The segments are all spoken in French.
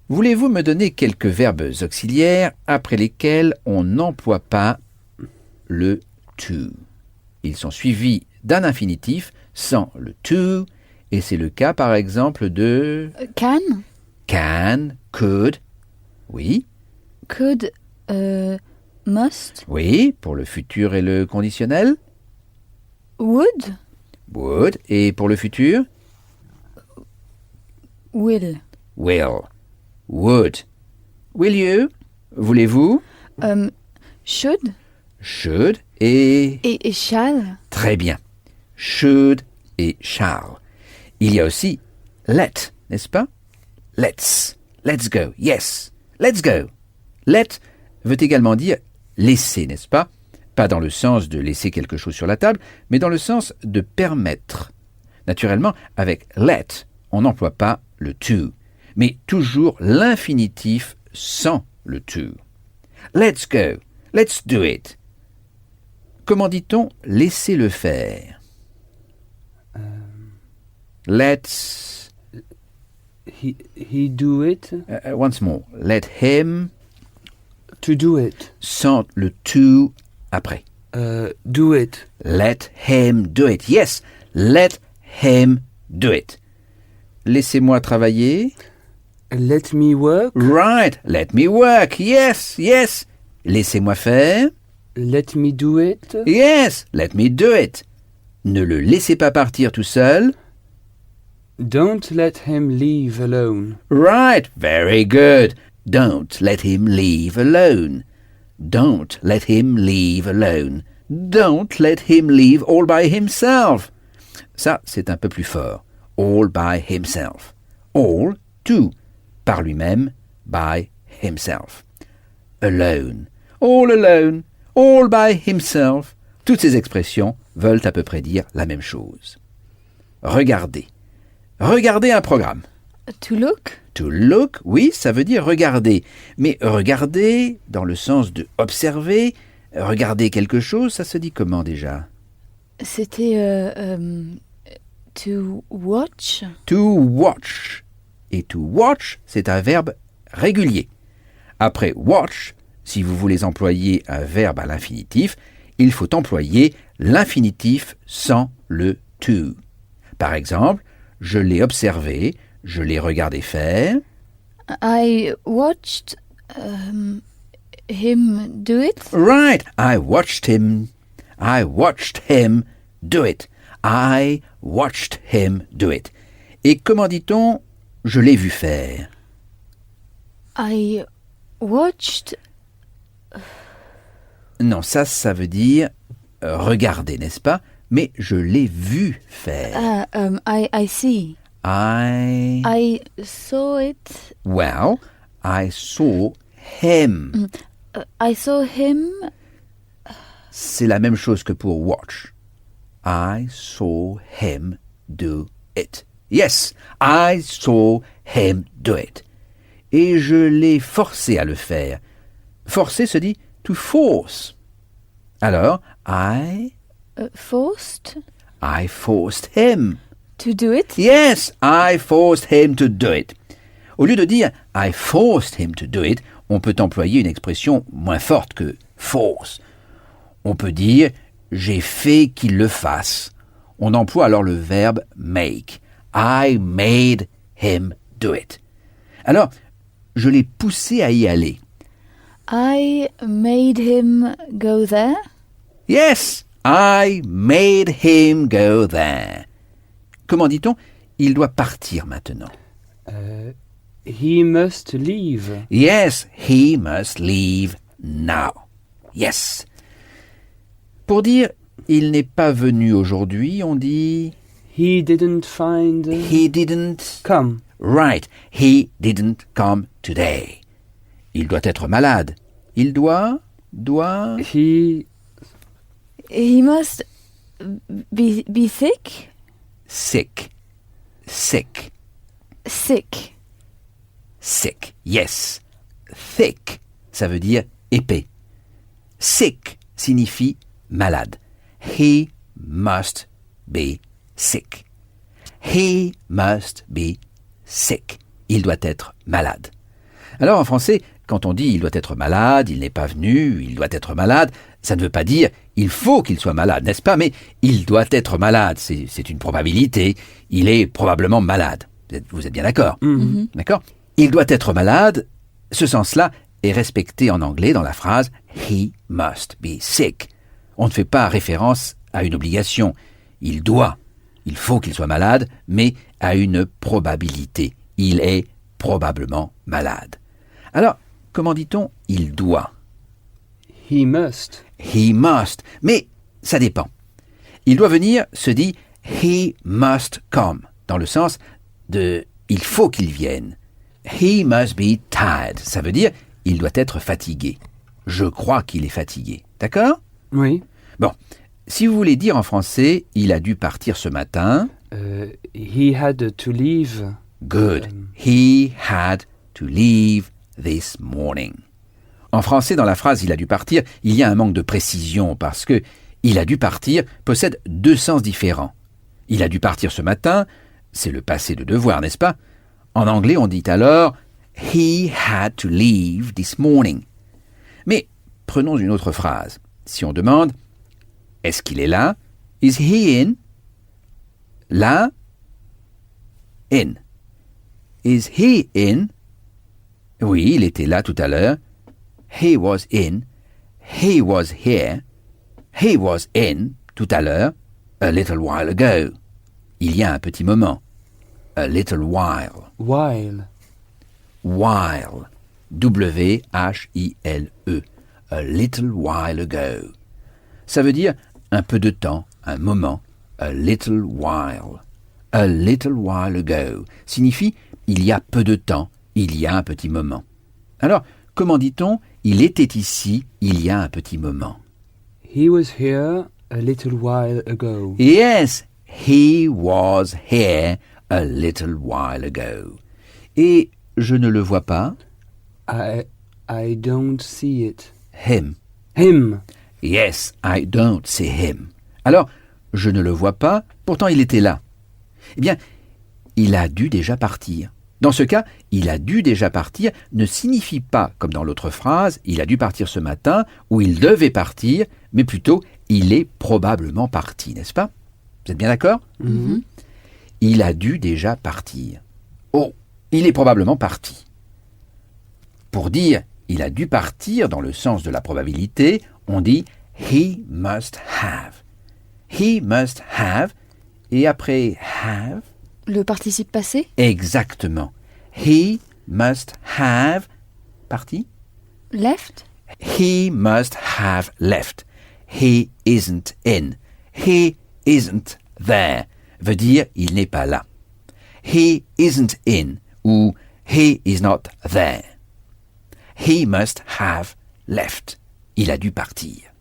Voulez-vous me donner quelques verbes auxiliaires après lesquels on n'emploie pas le to? Ils sont suivis d'un infinitif sans le to, et c'est le cas par exemple de Can, could, oui, could, must, oui, pour le futur et le conditionnel, would, et pour le futur, will, would. Will you? Voulez-vous? should Et et shall. très bien. Should et shall. Il y a aussi let, n'est-ce pas? Let's go, yes, let's go. Let veut également dire laisser, n'est-ce pas? Pas dans le sens de laisser quelque chose sur la table, mais dans le sens de permettre. Naturellement, avec let, on n'emploie pas le to, mais toujours l'infinitif sans le to. Let's go, let's do it. Comment dit-on laisser le faire? Let's... He do it. Once more. Let him... To do it. Sans le to après. Do it. Let him do it. Yes, let him do it. Laissez-moi travailler. Let me work. Right, let me work. Yes. Laissez-moi faire. Let me do it. Yes, let me do it. Ne le laissez pas partir tout seul. Don't let him leave alone. Right, very good. Don't let him leave alone. Don't let him leave alone. Don't let him leave all by himself. Ça, c'est un peu plus fort. All by himself. All, tout. Par lui-même, by himself. Alone. All alone. All by himself. Toutes ces expressions veulent à peu près dire la même chose. Regardez. Regardez un programme. To look, To look, oui, ça veut dire regarder. Mais regarder, dans le sens de observer, regarder quelque chose, ça se dit comment déjà? c'était to watch. To watch. Et to watch, c'est un verbe régulier. Après watch, si vous voulez employer un verbe à l'infinitif, il faut employer l'infinitif sans le to. Par exemple, je l'ai observé, je l'ai regardé faire. I watched him do it. Right, I watched him do it. I watched him do it. Et comment dit-on je l'ai vu faire? I watched. Non, ça veut dire regarder, n'est-ce pas? Mais je l'ai vu faire. I see. I saw it. Well, I saw him. I saw him. C'est la même chose que pour watch. I saw him do it. Yes, I saw him do it. Et je l'ai forcé à le faire. Forcer se dit to force. Alors, I Forced forced him. to do it. Yes, I forced him to do it. Au lieu de dire I forced him to do it, on peut employer une expression moins forte que force. On peut dire j'ai fait qu'il le fasse. On emploie alors le verbe make. I made him do it. Alors, je l'ai poussé à y aller. I made him go there. Yes, I made him go there. Comment dit-on? Il doit partir maintenant. He must leave. Yes, he must leave now. Yes. Pour dire il n'est pas venu aujourd'hui, on dit He didn't find. he didn't. Come. Right, he didn't come today. Il doit être malade. Il doit. He must be sick. Sick. Sick, yes. Thick, ça veut dire épais. Sick signifie malade. He must be sick. He must be sick. Il doit être malade. Alors en français, quand on dit il doit être malade, il n'est pas venu, il doit être malade, ça ne veut pas dire il faut qu'il soit malade, n'est-ce pas? Mais il doit être malade, c'est une probabilité, il est probablement malade. Vous êtes bien d'accord? D'accord? Il doit être malade, ce sens-là est respecté en anglais dans la phrase « he must be sick ». On ne fait pas référence à une obligation. Il faut qu'il soit malade, mais à une probabilité. Il est probablement malade. Alors, comment dit-on « il doit » ? He must. He must. Mais ça dépend. Il doit venir se dit he must come, dans le sens de il faut qu'il vienne. He must be tired. Ça veut dire il doit être fatigué. Je crois qu'il est fatigué. D'accord? Oui. Bon. Si vous voulez dire en français il a dû partir ce matin. He had to leave. Good. He had to leave this morning. En français, dans la phrase « il a dû partir », il y a un manque de précision parce que « il a dû partir » possède deux sens différents. « Il a dû partir ce matin », c'est le passé de devoir, n'est-ce pas? En anglais, on dit alors « he had to leave this morning ». Mais prenons une autre phrase. Si on demande « est-ce qu'il est là ?» Is he in? Là, in. Is he in? Oui, il était là tout à l'heure. He was in. He was here. He was in, tout à l'heure. A little while ago. Il y a un petit moment. A little while. While. While. W-H-I-L-E. A little while ago. Ça veut dire un peu de temps, un moment. A little while. A little while ago signifie il y a peu de temps, il y a un petit moment. Alors, comment dit-on il était ici il y a un petit moment? He was here a little while ago. Yes, he was here a little while ago. Et je ne le vois pas. I don't see it. Him. Him. Yes, I don't see him. Alors, je ne le vois pas, pourtant il était là. Eh bien, il a dû déjà partir. Dans ce cas, il a dû déjà partir ne signifie pas, comme dans l'autre phrase, il a dû partir ce matin ou il devait partir, mais plutôt il est probablement parti, n'est-ce pas? Vous êtes bien d'accord? Il a dû déjà partir. Oh, il est probablement parti. Pour dire il a dû partir dans le sens de la probabilité, on dit he must have. He must have, et après have, Le participe passé? exactement. He must have parti. Left? He must have left. He isn't in. He isn't there veut dire il n'est pas là. He isn't in ou he is not there. He must have left. Il a dû partir.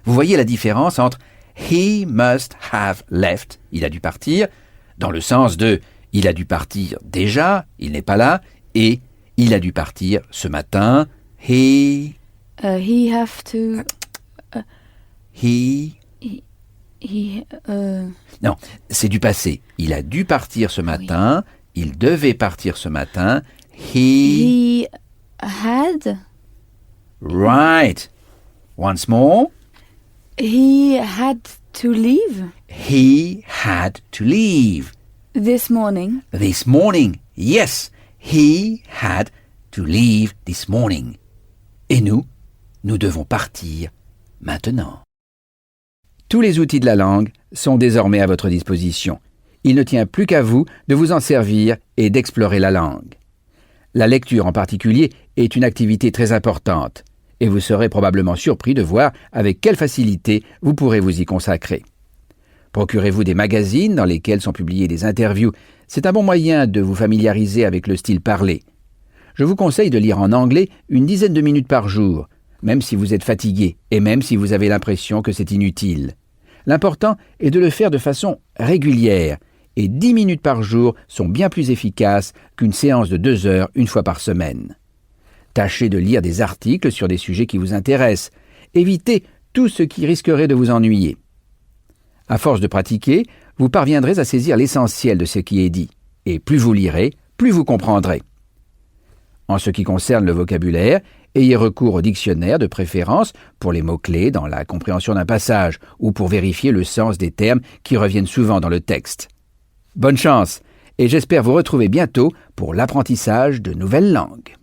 Vous voyez la différence entre he must have left, il a dû partir, dans le sens de il a dû partir déjà, il n'est pas là, et il a dû partir ce matin, he Have to... he He... Non, c'est du passé. Il a dû partir ce matin, il devait partir ce matin, He had... Right. Once more. He had to leave He had to leave. this morning. This morning. Yes, he had to leave this morning. Et nous devons partir maintenant. Tous les outils de la langue sont désormais à votre disposition. Il ne tient plus qu'à vous de vous en servir et d'explorer la langue. La lecture en particulier est une activité très importante et vous serez probablement surpris de voir avec quelle facilité vous pourrez vous y consacrer. Procurez-vous des magazines dans lesquels sont publiées des interviews. C'est un bon moyen de vous familiariser avec le style parlé. Je vous conseille de lire en anglais une dizaine de minutes par jour, même si vous êtes fatigué et même si vous avez l'impression que c'est inutile. L'important est de le faire de façon régulière et 10 minutes par jour sont bien plus efficaces qu'une séance de 2 heures une fois par semaine. Tâchez de lire des articles sur des sujets qui vous intéressent. Évitez tout ce qui risquerait de vous ennuyer. À force de pratiquer, vous parviendrez à saisir l'essentiel de ce qui est dit. Et plus vous lirez, plus vous comprendrez. En ce qui concerne le vocabulaire, ayez recours au dictionnaire de préférence pour les mots-clés dans la compréhension d'un passage ou pour vérifier le sens des termes qui reviennent souvent dans le texte. Bonne chance et j'espère vous retrouver bientôt pour l'apprentissage de nouvelles langues.